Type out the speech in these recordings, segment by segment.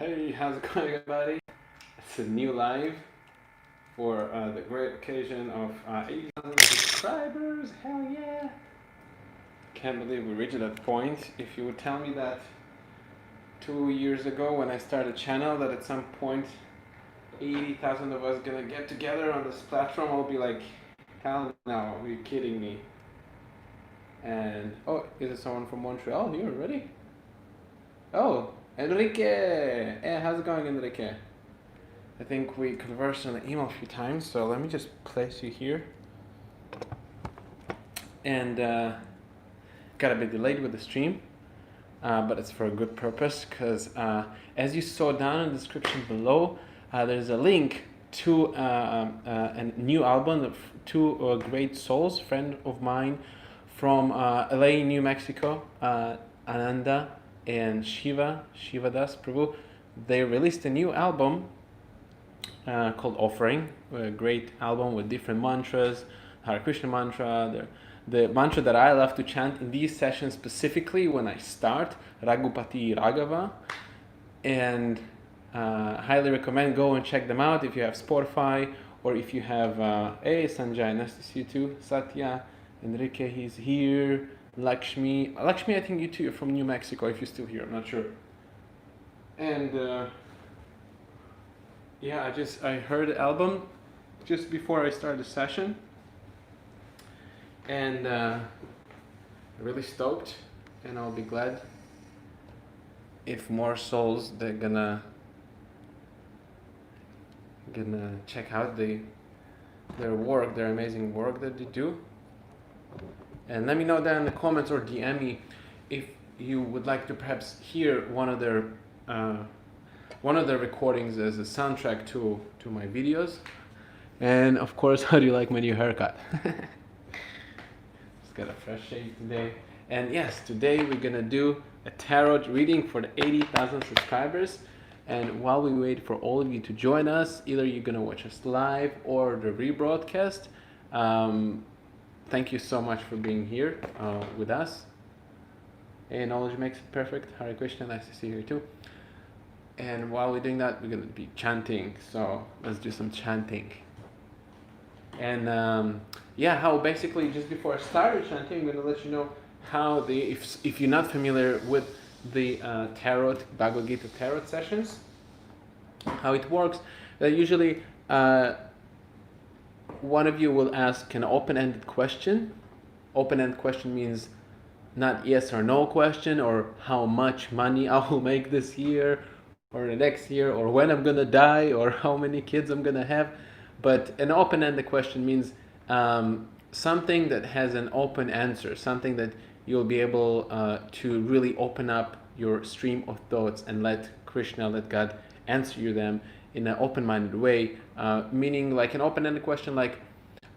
Hey, how's it going, everybody? It's a new live for the great occasion of 80,000 subscribers. Hell yeah! Can't believe we reached that point. If you would tell me that 2 years ago when I started a channel that at some point 80,000 of us gonna get together on this platform, I'll be like, hell no, are you kidding me? And oh, is it someone from Montreal here already? Oh, Enrique! Hey, how's it going, Enrique? I think we conversed on the email a few times, so let me just place you here. And got a bit delayed with the stream, but it's for a good purpose, because as you saw down in the description below, there's a link to a new album of two great souls, friend of mine from LA, New Mexico, Ananda and Shivadas Prabhu. They released a new album called Offering, a great album with different mantras, Hare Krishna mantra, the mantra that I love to chant in these sessions specifically when I start, Raghupati Raghava, and highly recommend go and check them out if you have Spotify, or if you have, hey Sanjay, nice to see you too, Satya, Enrique, he's here, Lakshmi, I think you too, you're from New Mexico if you're still here, I'm not sure. And yeah, I heard the album just before I started the session, and really stoked, and I'll be glad if more souls they're gonna check out their work, their amazing work that they do. And let me know down in the comments or DM me if you would like to perhaps hear one of their recordings as a soundtrack to my videos. And of course, how do you like my new haircut? Just got a fresh shave today. And yes, today we're gonna do a tarot reading for the 80,000 subscribers. And while we wait for all of you to join us, either you're gonna watch us live or the rebroadcast, thank you so much for being here with us. Hey, knowledge makes it perfect. Hare Krishna, nice to see you here too. And while we're doing that, we're gonna be chanting. So let's do some chanting. And yeah, how basically just before I started chanting, I'm gonna let you know how if you're not familiar with the tarot, Bhagavad Gita tarot sessions, how it works. Usually one of you will ask an open-ended question. Open-ended question means not yes or no question, or how much money I will make this year, or the next year, or when I'm gonna die, or how many kids I'm gonna have. But an open-ended question means something that has an open answer, something that you'll be able to really open up your stream of thoughts and let Krishna, let God answer you them in an open-minded way, meaning like an open-ended question like,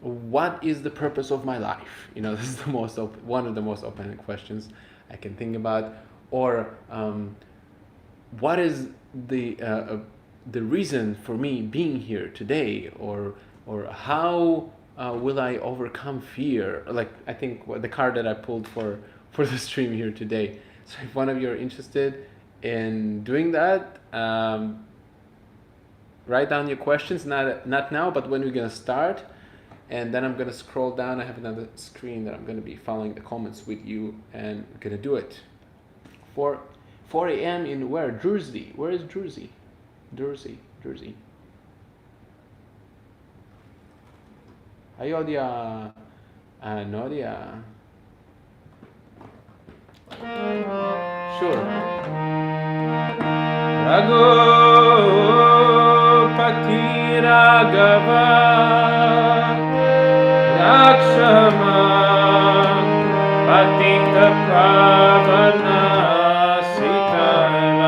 what is the purpose of my life? You know, this is one of the most open-ended questions I can think about. Or what is the reason for me being here today? Or how will I overcome fear? Like, I think the card that I pulled for the stream here today. So if one of you are interested in doing that, write down your questions, not now, but when we're gonna start. And then I'm gonna scroll down. I have another screen that I'm gonna be following the comments with you, and we're gonna do it. 4 a.m. in where? Jersey. Where is Jersey? Jersey. Ayodhya. Nodia. Sure. Raghupati Raghava Lakshama Patita Pavana Sitaram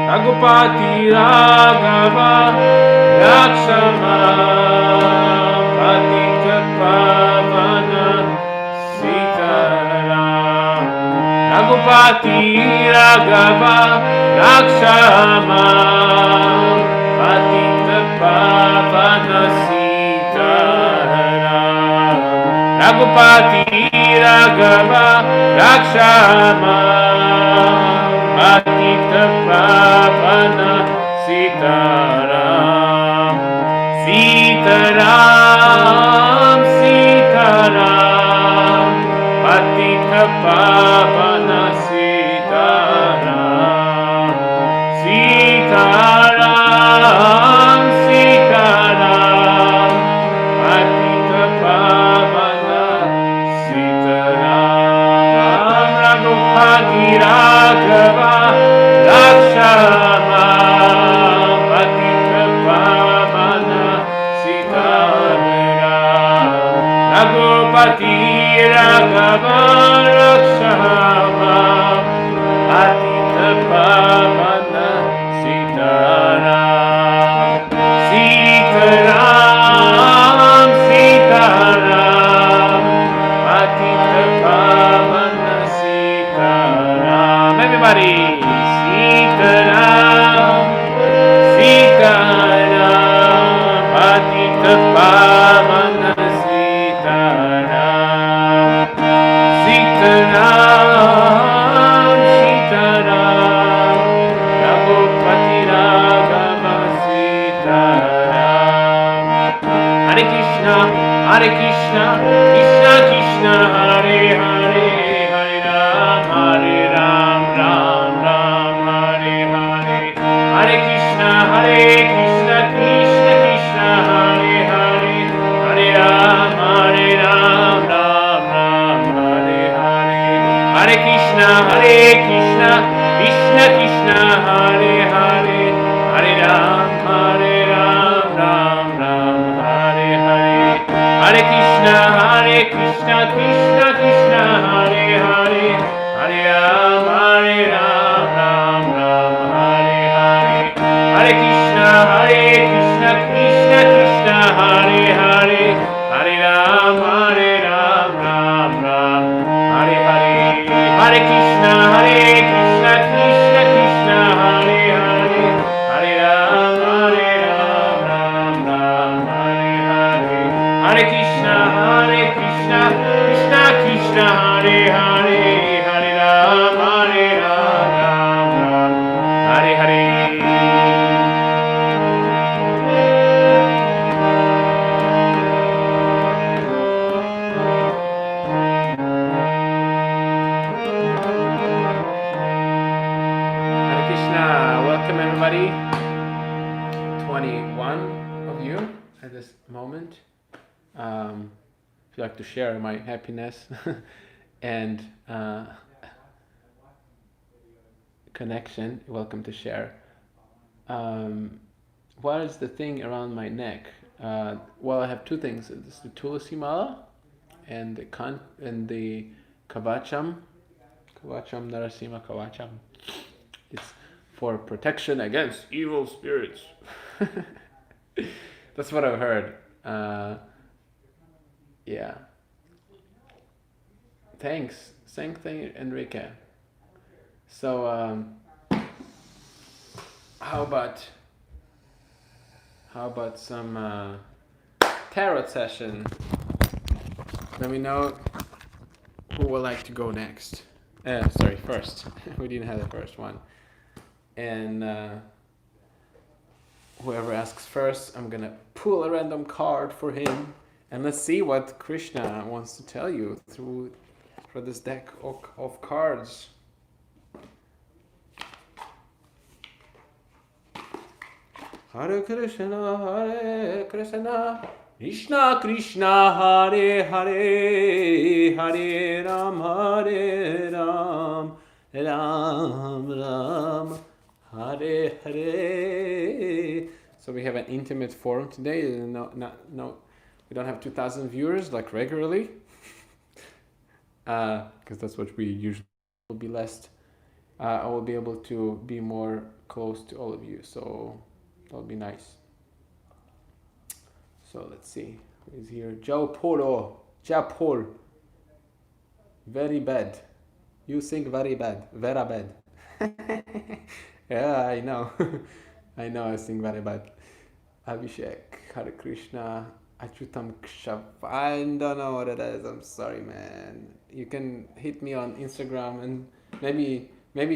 Raghupati Raghava Lakshama Patita Pavana Sitaram Raghupati Raghava Lakshama Patita Pavana Sitaram Raghupati Raghava Lakshama Patita Pavana Hare Krishna, Krishna Krishna, Hare Hare, Hare Ram, Ram Ram, Hare Hare. Hare Krishna, Krishna Krishna, Hare Hare, Hare Ram, Ram Hare Hare. Hare Krishna, Krishna Krishna, Hare Hare, Hare Ram, Ram Hare Hare. Hare Krishna, Krishna Krishna, Hare Hare, Hare Ram, Ram Hare Hare. Hare Krishna, Krishna Krishna, Hare Hare, Hare Ram, Ram Hare Hare. Hare Krishna, Krishna Krishna, Hare Hare, Hare Ram, Ram Hare Hare. Hare Krishna, Krishna Krishna, Hare Hare, Hare Ram, Ram Hare Hare. Welcome everybody. 21 of you at this moment. If you'd like to share my happiness and connection, you're welcome to share. What is the thing around my neck? Well, I have two things. It's the Tulasi Mala and the Kavacham. Kavacham, Narasimha Kavacham. It's for protection against evil spirits. That's what I've heard. Yeah. Thanks, Enrique. So, how about some tarot session? Let me know who would like to go next. First. We didn't have the first one. And whoever asks first, I'm gonna pull a random card for him, and let's see what Krishna wants to tell you for this deck of cards. Hare Krishna, Krishna Krishna, Hare Hare, Hare Ram, Ram Ram, Hare Hare. So we have an intimate forum today. No, we don't have 2,000 viewers like regularly, because that's what we usually will be less. I will be able to be more close to all of you, so that'll be nice. So let's see who is here. Japol. Very bad. You sing very bad. Vera bad. Yeah, I know. I know I sing very bad. Abhishek, Hare Krishna, Achutam Kshav. I don't know what it is. I'm sorry, man. You can hit me on Instagram and maybe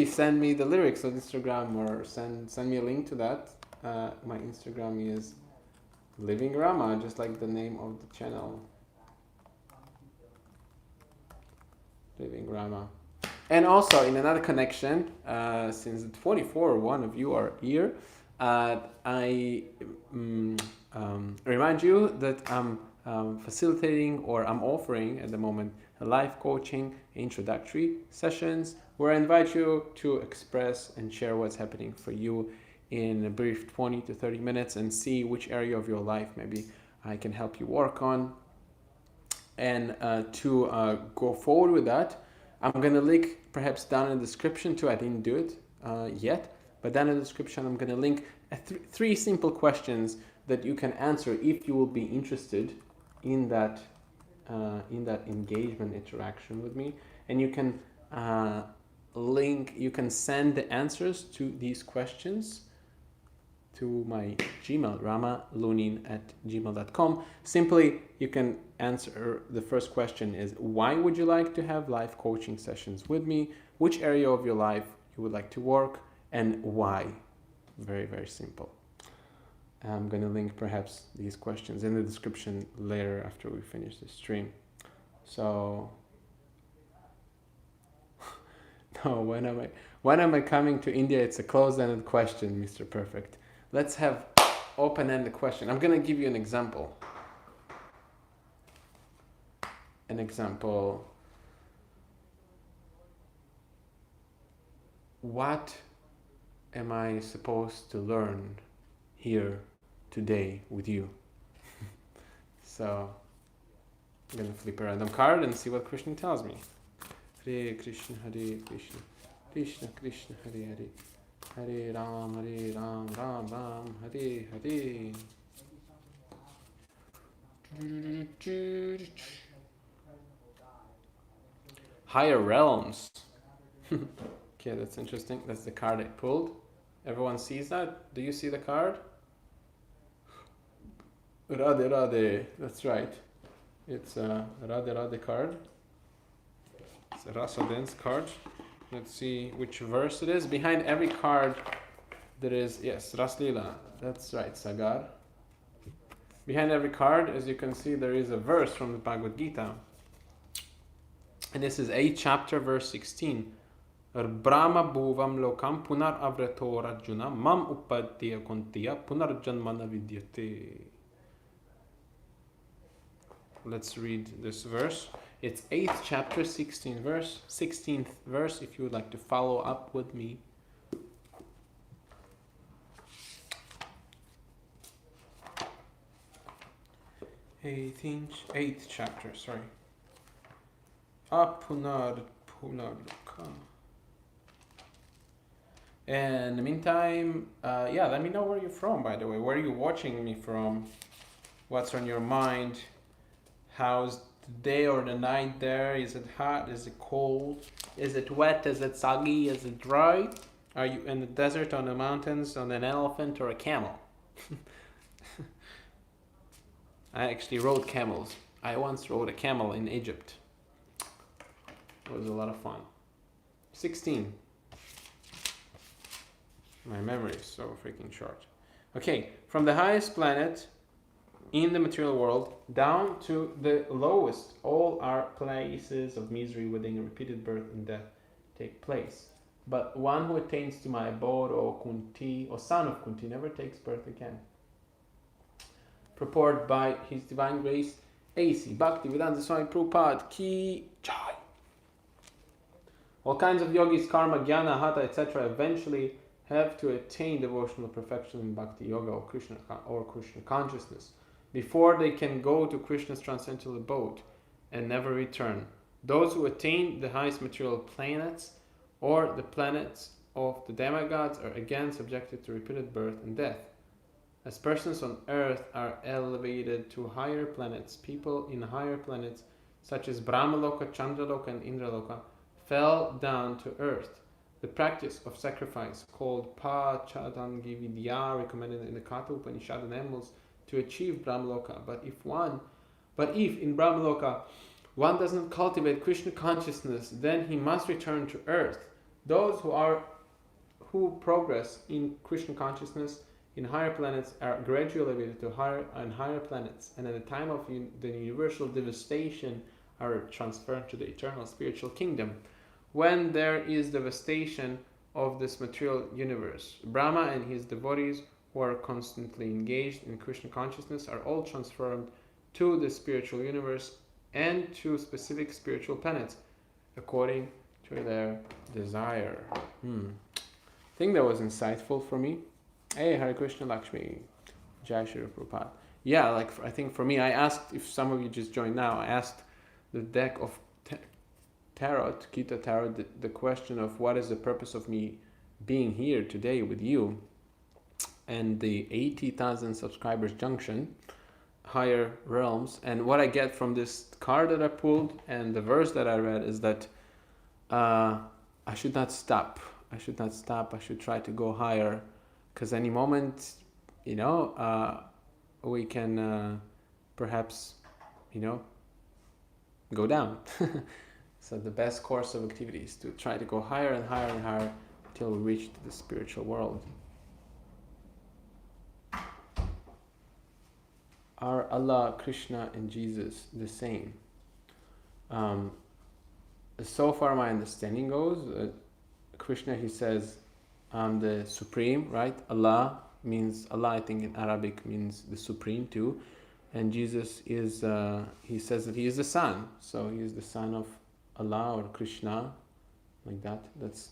send me the lyrics on Instagram, or send me a link to that. My Instagram is Living Rama, just like the name of the channel. Living Rama. And also, in another connection, since the 24 one of you are here, I remind you that I'm facilitating, or I'm offering at the moment, a life coaching introductory sessions where I invite you to express and share what's happening for you in a brief 20 to 30 minutes, and see which area of your life maybe I can help you work on. And to go forward with that, I'm going to link perhaps down in the description too. I didn't do it yet, but down in the description I'm going to link three simple questions that you can answer if you will be interested in that engagement interaction with me. And you can you can send the answers to these questions to my Gmail, ramalunin@gmail.com. Simply, you can answer the first question is, why would you like to have live coaching sessions with me? Which area of your life you would like to work, and why? Very, very simple. I'm going to link perhaps these questions in the description later after we finish the stream. So, no, when am I coming to India? It's a closed-ended question, Mr. Perfect. Let's have open-ended question. I'm going to give you an example. What am I supposed to learn here today with you? So I'm going to flip a random card and see what Krishna tells me. Hare Krishna, Krishna Krishna, Hare Ram, Ram Ram, Hare Hare. Higher realms. Okay, that's interesting. That's the card I pulled. Everyone sees that? Do you see the card? Radhe Radhe. That's right. It's a Radhe Radhe card. It's a Rasa dance card. Let's see which verse it is. Behind every card there is, yes, Raslila. That's right, Sagar. Behind every card, as you can see, there is a verse from the Bhagavad Gita. And this is 8th chapter, verse 16. Brahma bhuvam lokam punar avrato rajuna mam upadya kuntiya punar janmana vidyate. Let's read this verse. It's 8th chapter, 16th verse, if you would like to follow up with me. Eighth chapter, sorry. Punar lokam. And in the meantime, let me know where you're from, by the way. Where are you watching me from? What's on your mind? How's the day or the night there? Is it hot? Is it cold? Is it wet? Is it soggy? Is it dry? Are you in the desert, on the mountains, on an elephant, or a camel? I actually rode camels. I once rode a camel in Egypt. It was a lot of fun. 16. My memory is so freaking short. Okay, from the highest planet in the material world down to the lowest, all are places of misery wherein repeated birth and death take place. But one who attains to my abode, O Kunti, O son of Kunti, never takes birth again. Purport by His Divine Grace, A.C. Bhaktivedanta Swami Prabhupada Ki Jai. All kinds of yogis, karma, jnana, hatha, etc. eventually have to attain devotional perfection in bhakti yoga or Krishna consciousness before they can go to Krishna's transcendental abode and never return. Those who attain the highest material planets or the planets of the demigods are again subjected to repeated birth and death. As persons on earth are elevated to higher planets, people in higher planets such as Brahmaloka, Chandraloka and Indraloka fell down to earth. The practice of sacrifice, called Pachadangi Vidya, recommended in the Katha Upanishad, enables to achieve Brahmaloka. But if in Brahmaloka one does not cultivate Krishna consciousness, then he must return to earth. Those who progress in Krishna consciousness in higher planets are gradually elevated to higher and higher planets, and at the time of the universal devastation are transferred to the eternal spiritual kingdom. When there is devastation of this material universe, Brahma and his devotees who are constantly engaged in Krishna consciousness are all transformed to the spiritual universe and to specific spiritual planets according to their desire. I think that was insightful for me. Hey, Hare Krishna Lakshmi, Jai Shri Prabhupada. Yeah, I think for me, I asked, if some of you just joined now, I asked the deck of Tarot, Gita Tarot, the question of what is the purpose of me being here today with you, and the 80,000 subscribers junction, higher realms. And what I get from this card that I pulled and the verse that I read is that I should not stop. I should try to go higher, because any moment, we can perhaps, go down. So the best course of activity is to try to go higher and higher and higher until we reach the spiritual world. Are Allah, Krishna, and Jesus the same? Um, so far, my understanding goes, Krishna, he says, I'm the supreme, right? Allah means, Allah, I think in Arabic means the supreme too. And Jesus is, he says that he is the son. So he is the son of Allah or Krishna, like that. That's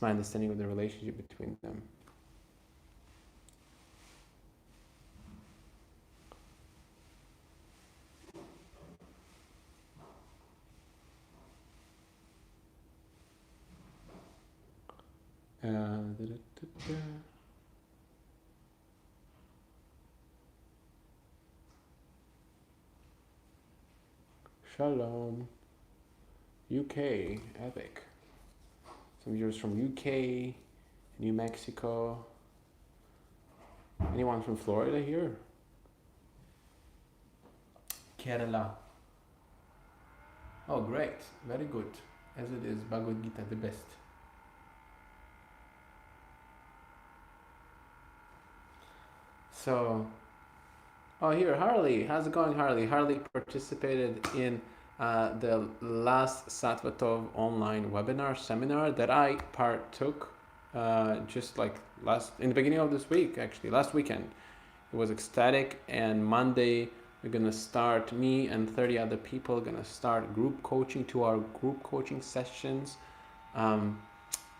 my understanding of the relationship between them. Shalom. UK, epic. Some viewers from UK, New Mexico. Anyone from Florida here? Kerala. Oh, great. Very good. As it is, Bhagavad Gita, the best. So, oh, here, Harley. How's it going, Harley? Harley participated in the last Satvatove online webinar seminar that I partook just like in the beginning of this week, actually, last weekend. It was ecstatic, and Monday we're gonna start, me and 30 other people gonna start group coaching, 2-hour group coaching sessions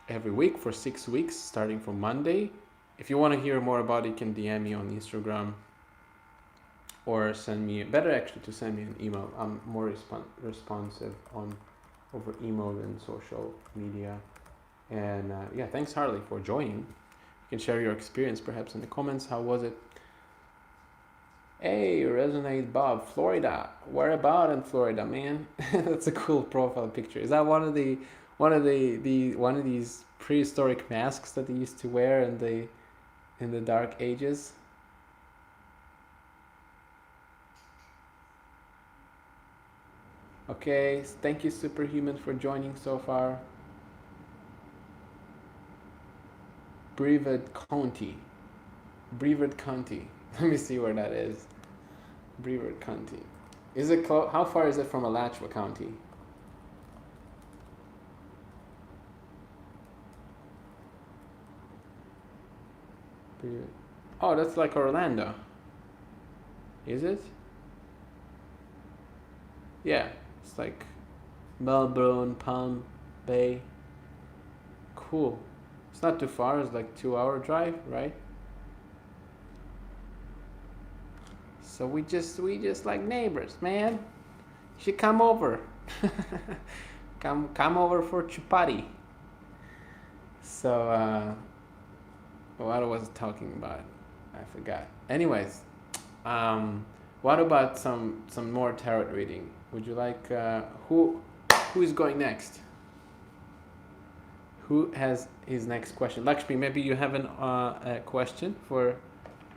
every week for 6 weeks, starting from Monday. If you want to hear more about it, you can DM me on Instagram or send me, better actually to send me an email. I'm more responsive over email than social media. And yeah, thanks Harley for joining. You can share your experience perhaps in the comments. How was it? Hey, Resonate Bob, Florida. Where about in Florida, man? That's a cool profile picture. Is that one of these prehistoric masks that they used to wear in the Dark Ages? Okay, thank you Superhuman for joining so far. Brevard County. Let me see where that is. Brevard County. Is it how far is it from Alachua County? Oh, that's like Orlando. Is it? Yeah, it's like Melbourne, Palm Bay. Cool. It's not too far. It's like 2-hour drive, right? So we just like neighbors, man. You should come over. come over for chupati. So what was I talking about? I forgot. Anyways, what about some more tarot reading? Would you like who is going next? Who has his next question? Lakshmi, maybe you have a question for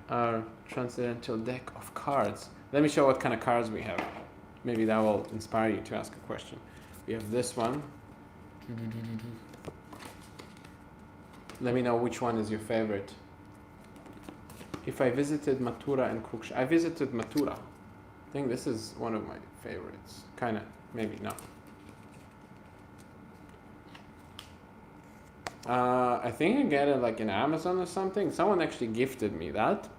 our transcendental deck of cards. Let me show what kind of cards we have. Maybe that will inspire you to ask a question. We have this one. Let me know which one is your favorite. If I visited Mathura and Kuksha. I visited Mathura. I think this is one of my favorites. Kinda, maybe not. I think I get it like in Amazon or something. Someone actually gifted me that.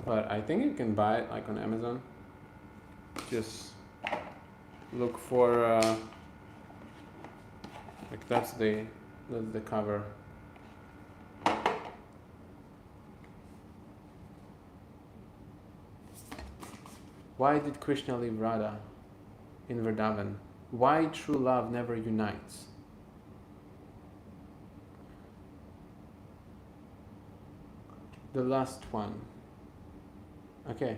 But I think you can buy it like on Amazon. Just look for like that's the cover. Why did Krishna leave Radha in Vrindavan? Why true love never unites? The last one. Okay.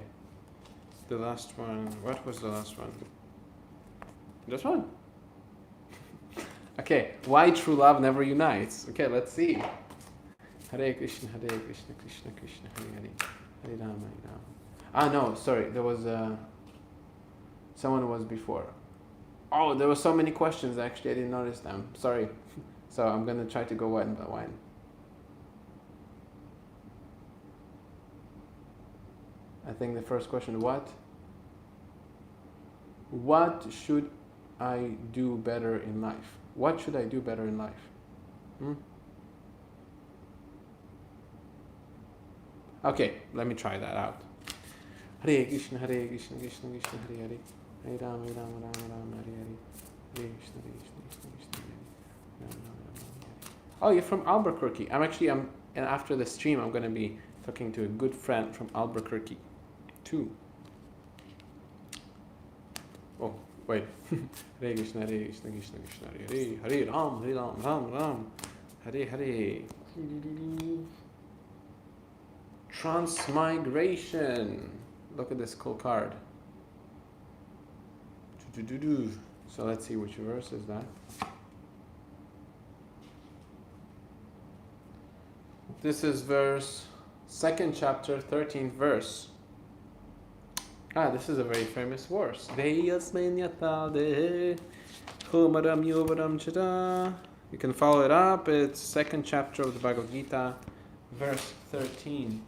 The last one. What was the last one? This one? Okay. Why true love never unites? Okay, let's see. Hare Krishna, Hare Krishna, Krishna Krishna, Hare Hare, Hare Rama, Hare Rama. Ah, no, sorry. There was someone was before. Oh, there were so many questions, actually. I didn't notice them. Sorry. So I'm going to try to go one by one. I think the first question, what should I do better in life? What should I do better in life? Okay, let me try that out. Hare Krishna, Hare Krishna, Krishna Krishna, Hare Hare, Hare Rama, Rama Rama, Hare Hare, Hare Krishna, Krishna Krishna, Hare Rama, Rama Rama. Oh, you're from Albuquerque. And after the stream, I'm going to be talking to a good friend from Albuquerque, too. Oh, wait. Hare Krishna, Hare Krishna, Krishna Krishna, Hare Hare, Hare Ram, Hare Ram, Ram Ram, Hare Hare. Transmigration. Look at this cool card. So let's see which verse is that. This is verse 2nd chapter, 13th verse. This is a very famous verse. You can follow it up. It's 2nd chapter of the Bhagavad Gita, verse 13.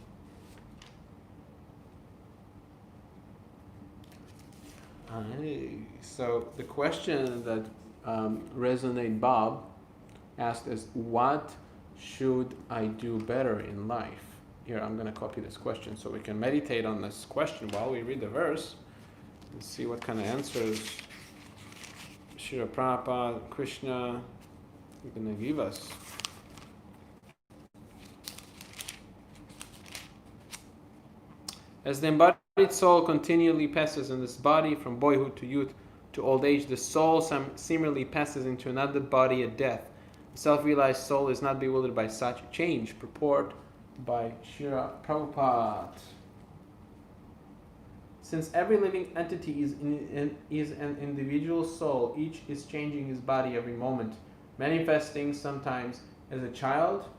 So the question that Resonate Bob asked is, what should I do better in life? Here, I'm going to copy this question so we can meditate on this question while we read the verse and see what kind of answers Srila Prabhupada, Krishna are going to give us. As the embodied soul continually passes in this body from boyhood to youth to old age, the soul similarly passes into another body at death. The self-realized soul is not bewildered by such change. Purport by Srila Prabhupada. Since every living entity is an individual soul, each is changing his body every moment, manifesting sometimes as a child,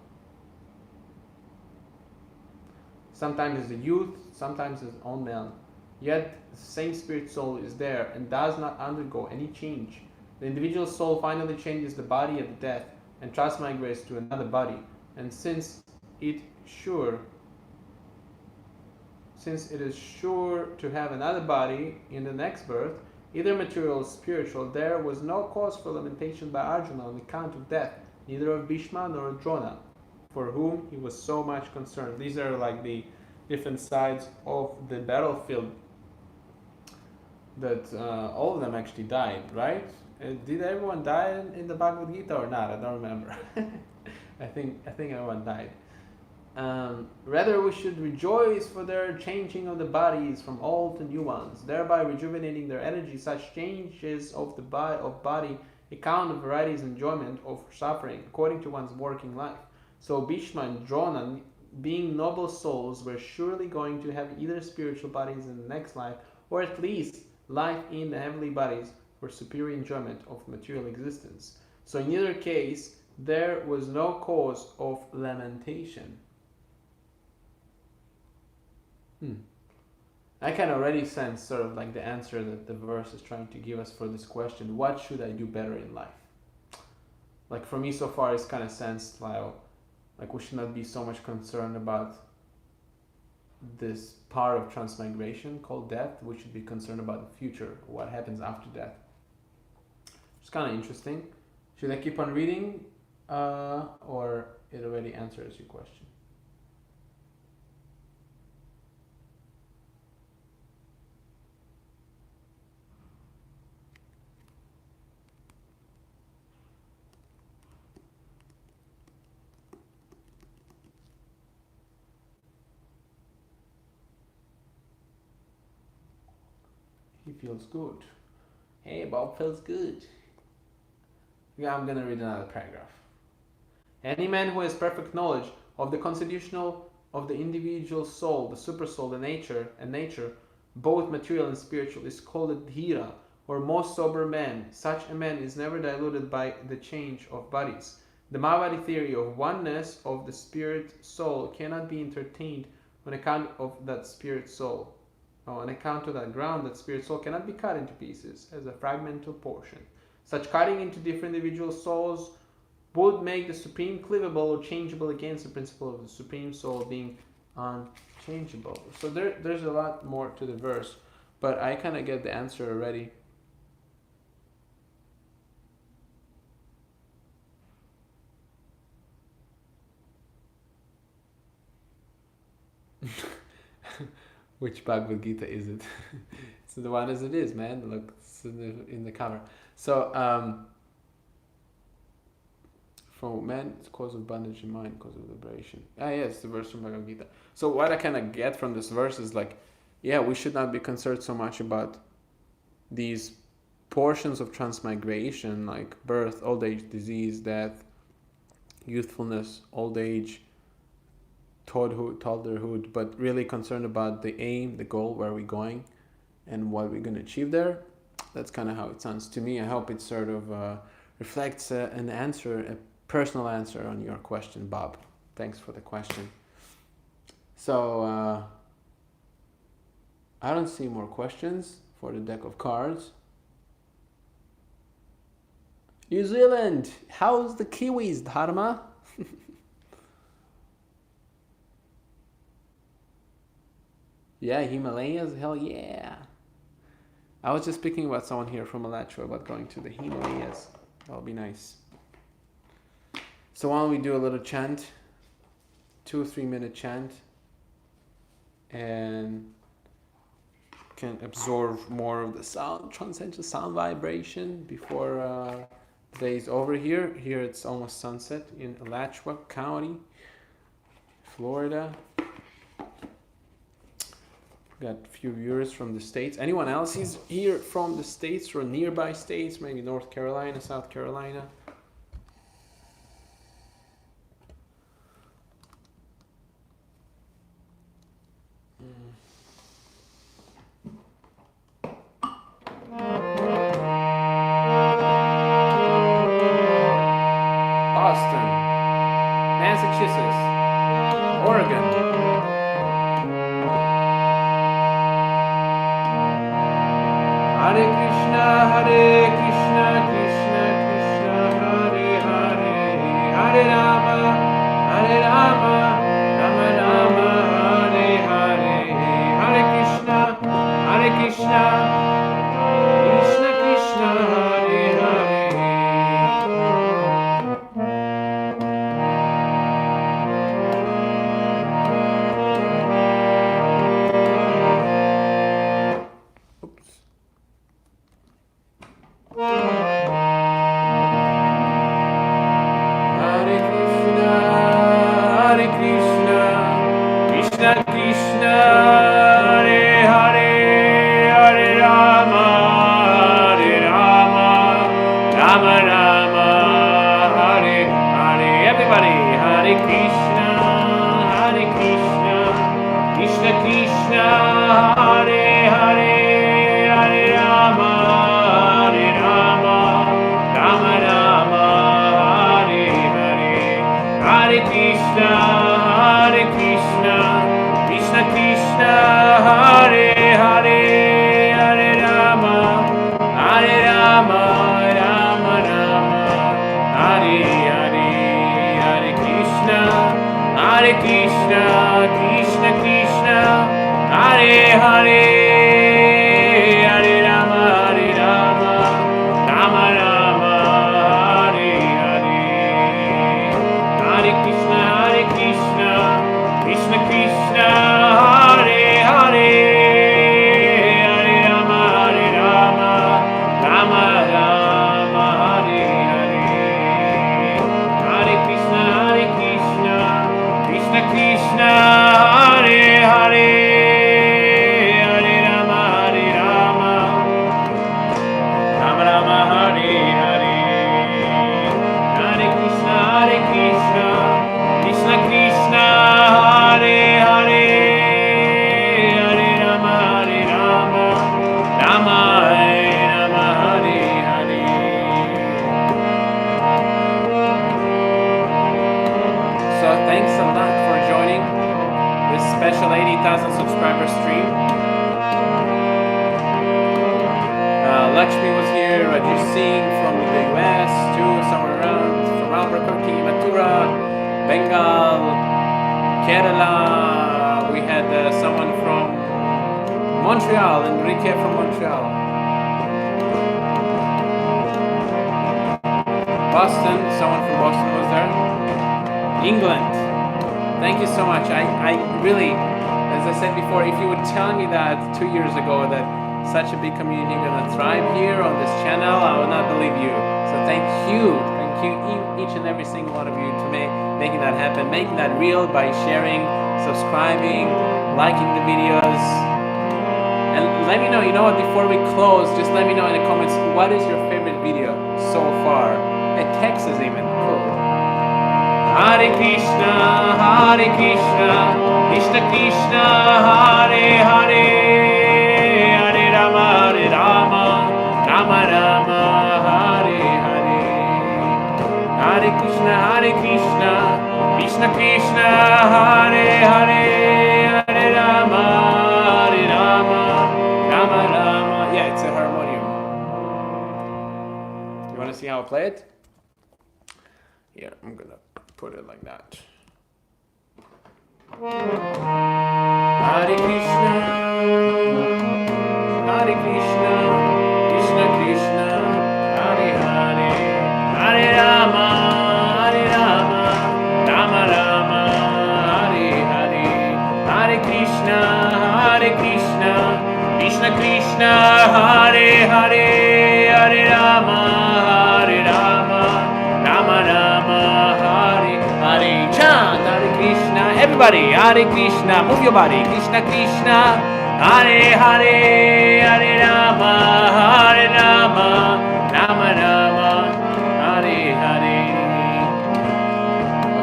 sometimes as a youth, sometimes as an old man. Yet the same spirit soul is there and does not undergo any change. The individual soul finally changes the body at death and transmigrates to another body. And since it is sure to have another body in the next birth, either material or spiritual, there was no cause for lamentation by Arjuna on account of death, neither of Bhishma nor of Drona, for whom he was so much concerned. These are like the different sides of the battlefield that all of them actually died, right? Did everyone die in the Bhagavad Gita or not? I don't remember. I think everyone died. Rather, we should rejoice for their changing of the bodies from old to new ones, thereby rejuvenating their energy. Such changes of the body account of varieties enjoyment of suffering according to one's working life. So Bhishma and Drona, being noble souls, were surely going to have either spiritual bodies in the next life, or at least life in the heavenly bodies for superior enjoyment of material existence. So in either case, there was no cause of lamentation. I can already sense sort of like the answer that the verse is trying to give us for this question. What should I do better in life? Like for me so far, it's kind of sensed like we should not be so much concerned about this part of transmigration called death. We should be concerned about the future, what happens after death. It's kind of interesting. Should I keep on reading or it already answers your question? He feels good. Hey, Bob feels good. Yeah, I'm gonna read another paragraph. Any man who has perfect knowledge of the constitutional of the individual soul, the supersoul, the nature, both material and spiritual, is called a dhira, or most sober man. Such a man is never diluted by the change of bodies. The Mahavadi theory of oneness of the spirit soul cannot be entertained on account of that spirit soul. On account of that ground, that spirit soul cannot be cut into pieces as a fragmental portion. Such cutting into different individual souls would make the supreme cleavable or changeable against the principle of the supreme soul being unchangeable. So there's a lot more to the verse, but I kind of get the answer already. Which Bhagavad Gita is it? It's the one as it is, man. Look, it's in the cover. So, for man, it's cause of bondage in mind, cause of liberation. Yes, the verse from Bhagavad Gita. So what I kind of get from this verse is like, yeah, we should not be concerned so much about these portions of transmigration, like birth, old age, disease, death, youthfulness, old age, toddlerhood, but really concerned about the aim, the goal, where we're going, and what we're going to achieve there. That's kind of how it sounds to me. I hope it sort of reflects an answer, a personal answer on your question, Bob. Thanks for the question. So, I don't see more questions for the deck of cards. New Zealand, how's the Kiwis, Dharma? Yeah, Himalayas, hell yeah. I was just speaking about someone here from Alachua about going to the Himalayas. That'll be nice. So why don't we do a little chant, 2 or 3 minute chant, and can absorb more of the sound, transcendental sound vibration before the day is over here. Here it's almost sunset in Alachua County, Florida. Got a few viewers from the States. Anyone else is here from the States or nearby states, maybe North Carolina, South Carolina? Boston, Massachusetts, Oregon. Hare Krishna, Krishna Krishna, Hare Hare, Hare Rama, Rama Rama, Hare Hare, Hare Krishna, Krishna Krishna, Hare Hare. Krishna, Hare Hare, Hare Rama, Rama Rama, Hare Hare. Everybody, Hare Krishna, Krishna Krishna, Hare Hare, Hare Rama, Rama Rama, Hare Hare. Hare Krishna, Krishna Krishna, Hare Hare, Hare Rama, Rama Rama, Hare Hare. Hare Krishna, Krishna Krishna, Hare Hare, Hare Rama, Rama Rama, Hare Hare. Hare Krishna, Krishna Krishna, Hare Hare, Hare Rama, Rama Rama, Hare Hare. Hare Krishna, Krishna Krishna, Hare Hare, Hare Rama, Rama Rama, Hare Hare. Hare Krishna, Krishna Krishna, Hare Hare, Hare Rama, Rama Rama, Hare Hare. So thanks a lot for joining this special 80,000 subscriber stream. Lakshmi was here, Raju Singh from the US too, somewhere around, from Albuquerque, Mathura, Bengal, Kerala, Montreal, Enrique from Montreal. Boston, someone from Boston was there. England. Thank you so much. I really, as I said before, if you would tell me that 2 years ago that such a big community gonna thrive here on this channel, I would not believe you. So thank you each and every single one of you to making that happen, making that real by sharing, subscribing, liking the videos. And let me know, you know what, before we close, just let me know in the comments, what is your favorite video so far? A text is even cool. Hare Krishna, Krishna Krishna, Hare Hare, Hare Rama, Rama Rama, Hare Hare. Hare Krishna, Krishna Krishna, Hare Hare, Hare Rama, Rama Rama. Yeah, it's a harmonium. You want to see how I play it? Here, I'm gonna put it like that. Hare Krishna, Krishna Krishna, Hare Hare, Hare Rama, Rama Rama, Hare Hare. Hare Krishna, Krishna Krishna, Hare Hare, Hare Rama, Rama Rama, Hare Hare. Chant Hare Krishna, everybody. Hare Krishna, move your body. Krishna Krishna, Hare Hare, Hare Rama, Rama Rama, Hare Hare.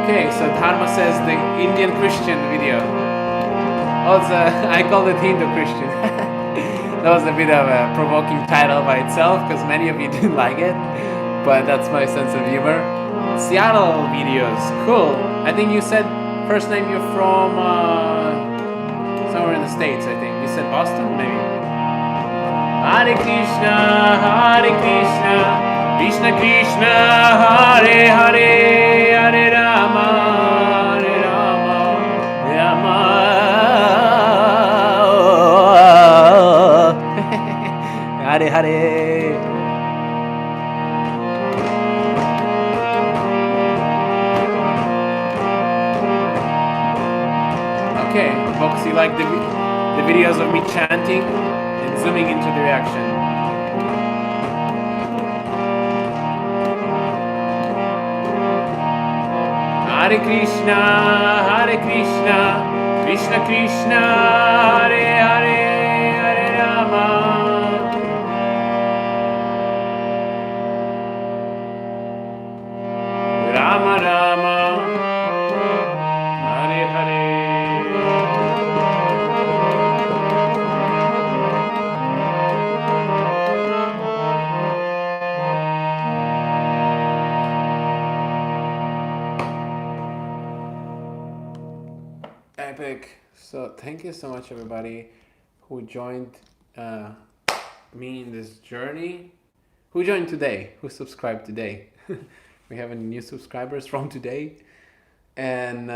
Okay, so Dharma says the Indian Christian video. Also, I called it Hindu Christian. That was a bit of a provoking title by itself because many of you didn't like it, but that's my sense of humor. Seattle videos, cool. I think you said first name you're from somewhere in the States, I think. You said Boston, maybe? Hare Krishna, Krishna Krishna, Hare Hare, Hare Rama, Rama. Hare Hare. Okay, folks, you like the videos of me chanting and zooming into the reaction. Hare Krishna, Krishna Krishna, Hare Hare, Hare Rama. Rama Rama, Hare Hare. Epic. So thank you so much, everybody who joined me in this journey. Who joined today? Who subscribed today? We have any new subscribers from today. And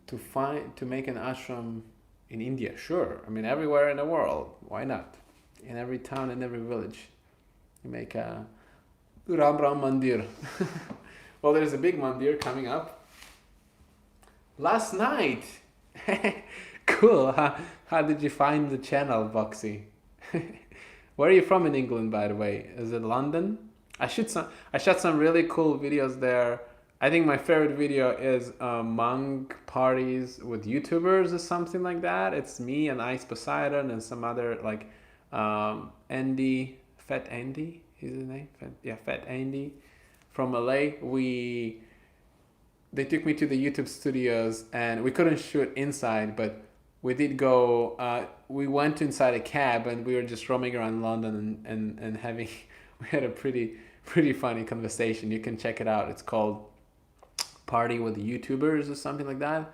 to make an ashram in India, sure. I mean, everywhere in the world, why not? In every town and every village, you make a Ram Mandir. Well, there's a big mandir coming up. Last night. Cool. How did you find the channel, Boxy? Where are you from in England, by the way? Is it London? I shot some really cool videos there. I think my favorite video is monk parties with YouTubers or something like that. It's me and Ice Poseidon and some other like Andy, Fat Andy is his name? Fat Andy from LA. They took me to the YouTube studios and we couldn't shoot inside, but we did go, we went inside a cab and we were just roaming around London and having, we had a pretty funny conversation. You can check it out. It's called Party with YouTubers or something like that.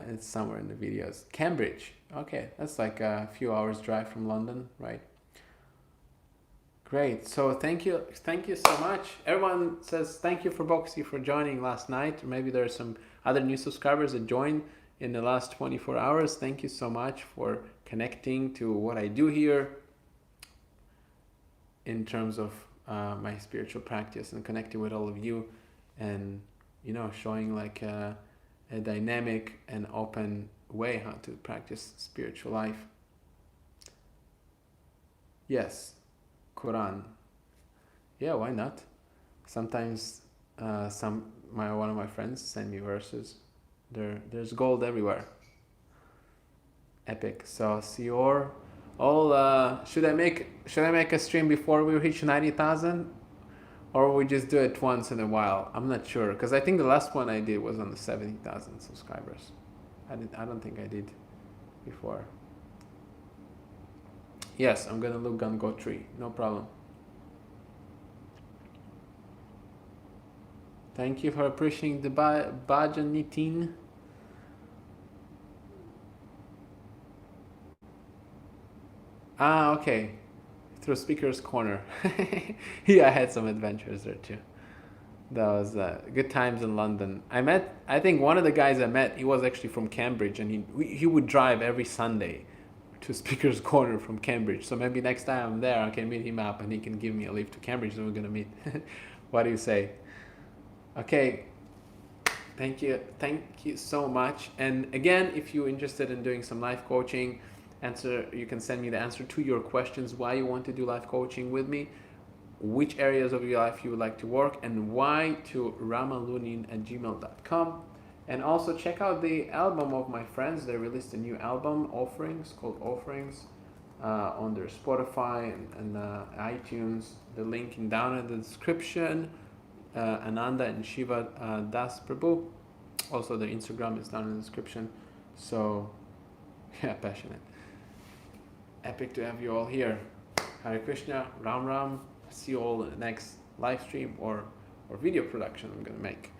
It's somewhere in the videos. Cambridge. Okay, that's like a few hours drive from London, right? Great. So thank you so much. Everyone says thank you for Boxy for joining last night. Maybe there are some other new subscribers that joined in the last 24 hours. Thank you so much for connecting to what I do here in terms of my spiritual practice, and connecting with all of you, and showing like a dynamic and open way how to practice spiritual life. Yes, Quran. Yeah, why not? Sometimes one of my friends send me verses. There's gold everywhere. Epic. So Sior, should I make a stream before we reach 90,000, or we just do it once in a while? I'm not sure, because I think the last one I did was on the 70,000 subscribers. I don't think I did before. Yes, I'm gonna look on Gotri, no problem. Thank you for appreciating the Bhajanitin. Okay. Through Speaker's Corner. Yeah, I had some adventures there too. That was good times in London. I think one of the guys I met, he was actually from Cambridge, and he would drive every Sunday to Speaker's Corner from Cambridge. So maybe next time I'm there, I can meet him up and he can give me a lift to Cambridge, and we're going to meet. What do you say? Okay. Thank you so much. And again, if you're interested in doing some life coaching, you can send me the answer to your questions, why you want to do life coaching with me, which areas of your life you would like to work, and why, to ramalunin@gmail.com. And also check out the album of my friends. They released a new album, Offerings, called Offerings, on their Spotify and iTunes. The link down in the description. Ananda and Shiva Das Prabhu. Also, their Instagram is down in the description. So, yeah, passionate. Epic to have you all here. Hare Krishna, Ram Ram. See you all in the next live stream or video production I'm going to make.